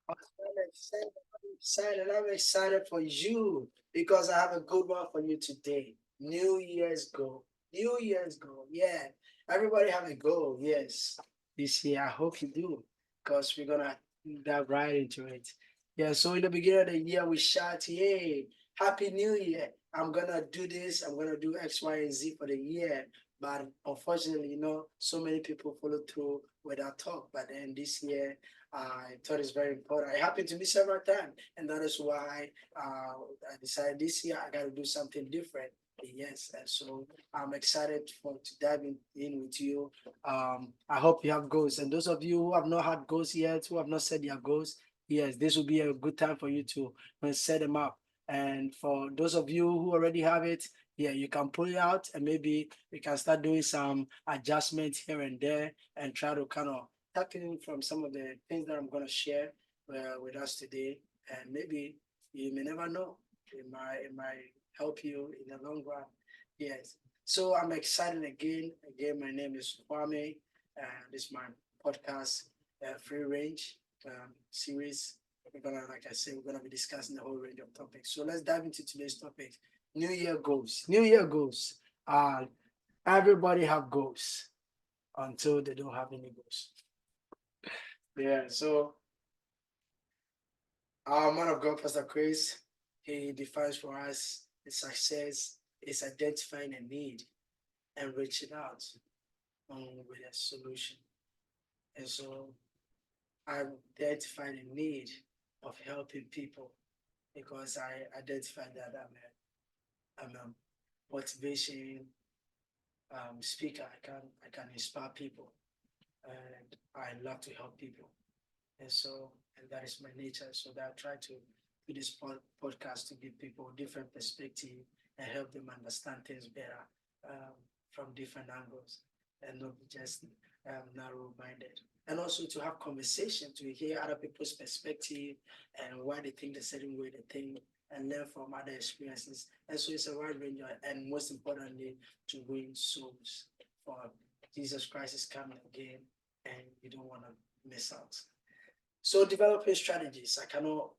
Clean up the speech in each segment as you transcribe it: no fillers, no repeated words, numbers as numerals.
I'm excited for you because I have a good one for you today. New Year's goal. New Year's goal. Yeah. Everybody have a goal. Yes. This year, I hope you do because we're going to dive right into it. Yeah. So, in the beginning of the year, we shout, Yay, Happy New Year. I'm going to do this. I'm going to do X, Y, and Z for the year. But unfortunately, so many people follow through with our talk. But then this year, I thought it's very important. It happened to me several times, and that is why I decided this year I got to do something different. Yes, and so I'm excited to dive in with you. I hope you have goals, and those of you who have not had goals yet, who have not set their goals, yes, this will be a good time for you to set them up. And for those of you who already have it, yeah, you can pull it out, and maybe we can start doing some adjustments here and there, and try to kind of tackling from some of the things that I'm going to share with us today. And maybe you may never know, it might help you in the long run. Yes. So I'm excited again. Again, my name is Kwame, and this is my podcast, Free Range series. We're gonna, like I said, we're gonna be discussing the whole range of topics. So let's dive into today's topic: New Year goals. New Year goals. Uh, Everybody have goals until they don't have any goals. Yeah, so our man of God, Pastor Chris, he defines for us the success is identifying a need and reaching out with a solution. And so I identified a need of helping people because I identified that I'm a motivation speaker. I can inspire people, and I love to help people. And that is my nature. So that I try to do this podcast to give people different perspective and help them understand things better um, from different angles and not be just narrow-minded. And also to have conversation to hear other people's perspective and why they think the certain way they think and learn from other experiences. And so it's a wide range and most importantly to win souls for Jesus Christ is coming again and you don't want to miss out. So developing strategies, I cannot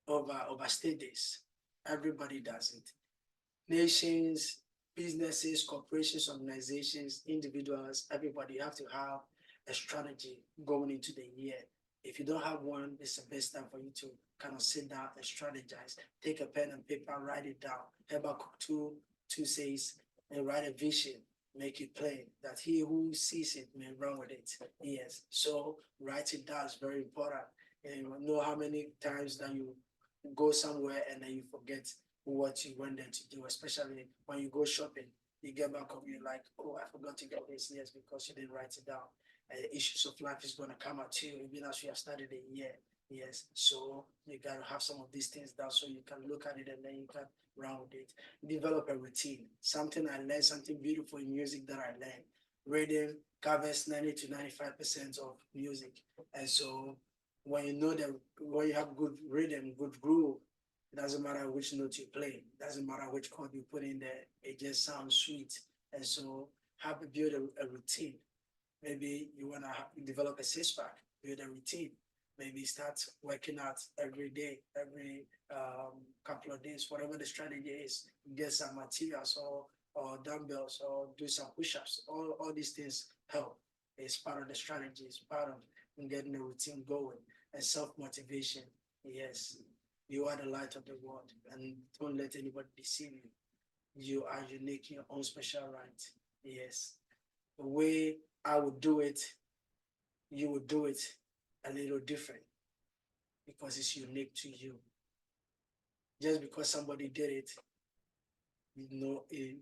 overstate this. Everybody does it. Nations, businesses, corporations, organizations, individuals, everybody have to have a strategy going into the year. If you don't have one, it's the best time for you to kind of sit down and strategize. Take a pen and paper, write it down. Habakkuk 2 says, and write a vision, make it plain, that he who sees it may run with it. Yes. So write it down is very important. And you know how many times that you go somewhere and then you forget what you went there to do, especially when you go shopping. You get back home, you're like, oh, I forgot to get this. Yes, because you didn't write it down. Issues of life is going to come at you even as you have started a year. Yes, so you got to have some of these things down so you can look at it and then you can run with it. Develop a routine. Something I learned, something beautiful in music that I learned. Reading covers 90 to 95% of music. And so when you know that when you have good rhythm, good groove, it doesn't matter which note you play, it doesn't matter which chord you put in there, it just sounds sweet. And so have to build a routine. Maybe you want to develop a six pack, build a routine. Maybe start working out every day, every couple of days, whatever the strategy is. Get some materials or dumbbells or do some push-ups. All these things help. It's part of the strategy. It's part of getting a routine going and self-motivation. Yes, you are the light of the world, and don't let anybody deceive you. You are unique in your own special right. Yes, the way I would do it, you would do it a little different because it's unique to you. Just because somebody did it, you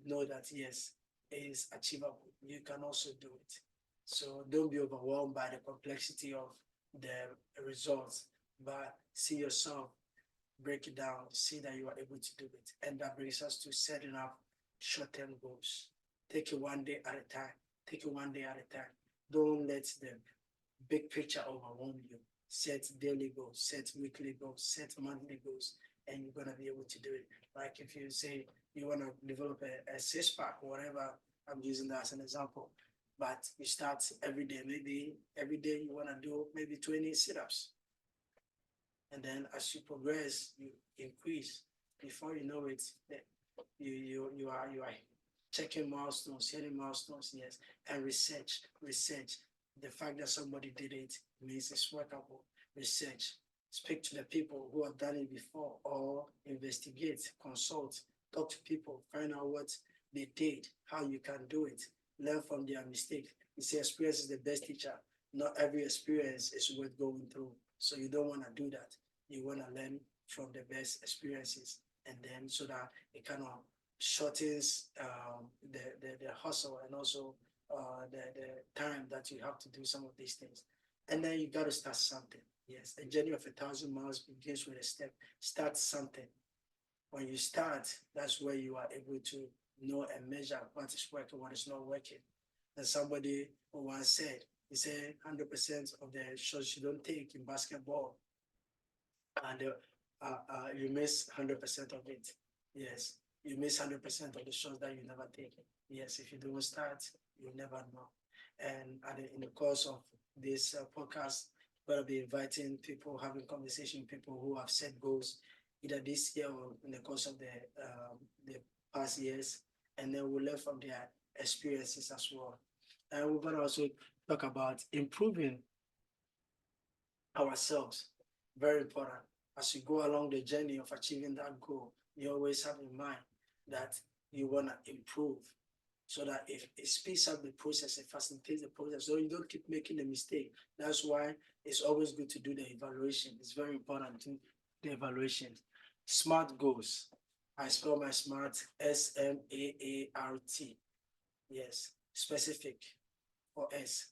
know that yes, it is achievable. You can also do it. So don't be overwhelmed by the complexity of the results, but see yourself, break it down, see that you are able to do it. And that brings us to setting up short-term goals. Take it one day at a time. Take it one day at a time. Don't let the big picture overwhelm you. Set daily goals, set weekly goals, set monthly goals, and you're gonna be able to do it. Like if you say you want to develop a six pack, whatever, I'm using that as an example. But you start every day. Maybe every day you want to do maybe 20 sit-ups. And then as you progress, you increase. Before you know it, you are checking milestones, hitting milestones, yes, and research. The fact that somebody did it means it's workable. Research. Speak to the people who have done it before, or investigate, consult, talk to people, find out what they did, how you can do it, learn from their mistakes. You see, experience is the best teacher. Not every experience is worth going through. So you don't want to do that. You want to learn from the best experiences, and then so that it kind of shortens the hustle, and also the time that you have to do some of these things. And then you got to start something. Yes, a journey of 1,000 miles begins with a step. Start something. When you start, that's where you are able to know and measure what is working, what is not working. And somebody once said, he said 100% of the shots you don't take in basketball, and you miss 100% of it. Yes, you miss 100% of the shots that you never take. Yes, if you don't start, you never know. And in the course of this podcast, we're going to be inviting people, having conversation with people who have set goals, either this year or in the course of the past years, and then we'll learn from their experiences as well. And we're going to also talk about improving ourselves. Very important. As you go along the journey of achieving that goal, you always have in mind that you want to improve, so that if it speeds up the process, it facilitates the process, so you don't keep making a mistake. That's why it's always good to do the evaluation. It's very important to do the evaluation. SMART goals. I spell my SMART SMAART. Yes, specific for S.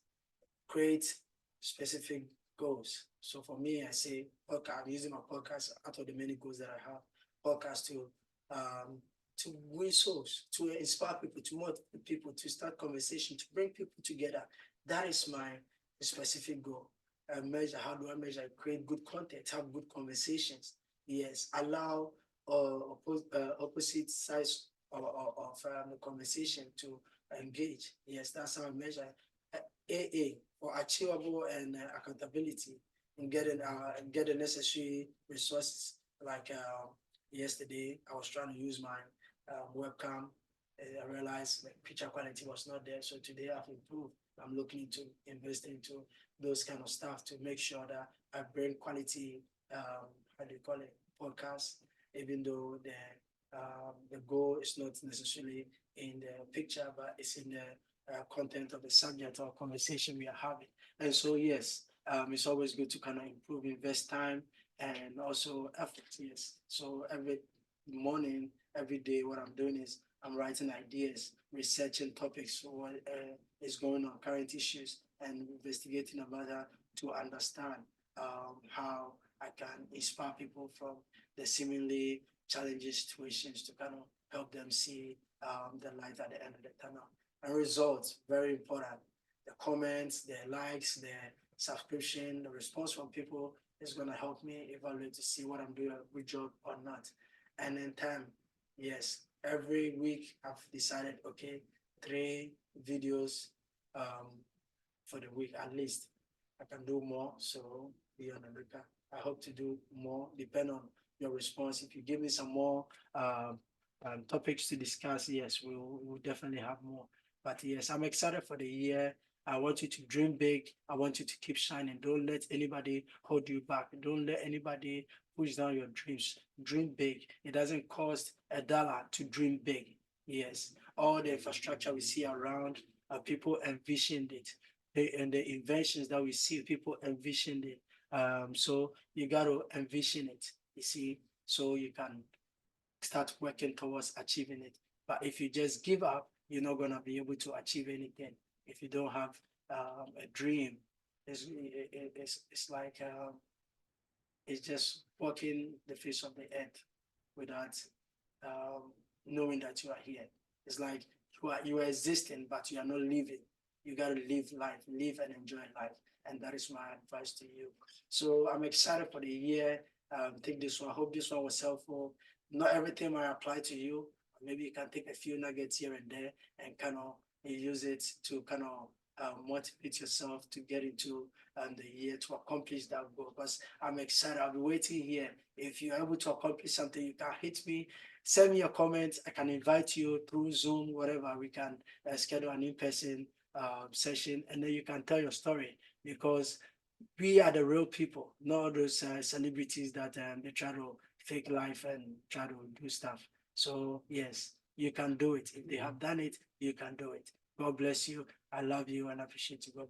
Create specific goals. So for me, I say, okay, I'm using my podcast out of the many goals that I have. Podcast to win souls, to inspire people, to motivate people, to start conversation, to bring people together. That is my specific goal. I measure, how do I measure? I create good content, have good conversations. Yes, allow opposite sides of the conversation to engage. Yes, that's how I measure. AA for achievable and accountability, and get the necessary resources. Like yesterday, I was trying to use my webcam. I realized the picture quality was not there, so today I've improved. I'm looking to invest into those kind of stuff to make sure that I bring quality, how do you call it, podcast, even though the goal is not necessarily in the picture, but it's in the content of the subject or conversation we are having. And so, yes, it's always good to kind of improve, invest time, and also effort. Yes. So every morning, every day, what I'm doing is I'm writing ideas, researching topics, what is going on, current issues, and investigating about that to understand how I can inspire people from the seemingly challenging situations to kind of help them see the light at the end of the tunnel. And results, very important. The comments, the likes, the subscription, the response from people is going to help me evaluate to see what I'm doing a good job or not. And then time, yes, every week I've decided, okay, 3 videos for the week at least. I can do more, so be on the lookout. I hope to do more, depend on your response. If you give me some more topics to discuss, yes, we'll definitely have more. But yes, I'm excited for the year. I want you to dream big. I want you to keep shining. Don't let anybody hold you back. Don't let anybody push down your dreams. Dream big. It doesn't cost $1 to dream big. Yes, all the infrastructure we see around, people envisioned it. And the inventions that we see, people envisioned it. So you got to envision it, you see, so you can start working towards achieving it. But if you just give up, you're not going to be able to achieve anything. If you don't have a dream, it's like it's just walking the face of the earth without knowing that you are here. It's like you are existing, but you are not living. You got to live life, live and enjoy life. And that is my advice to you. So I'm excited for the year. Take this one. I hope this one was helpful. Not everything might apply to you. Maybe you can take a few nuggets here and there and kind of use it to kind of motivate yourself to get into the year to accomplish that goal. Because I'm excited. I'll be waiting here. If you're able to accomplish something, you can hit me. Send me your comments. I can invite you through Zoom, whatever. We can schedule an in-person session, and then you can tell your story, because we are the real people, not those celebrities that they try to fake life and try to do stuff. So yes, you can do it. If they have done it, you can do it. God bless you. I love you and appreciate you. God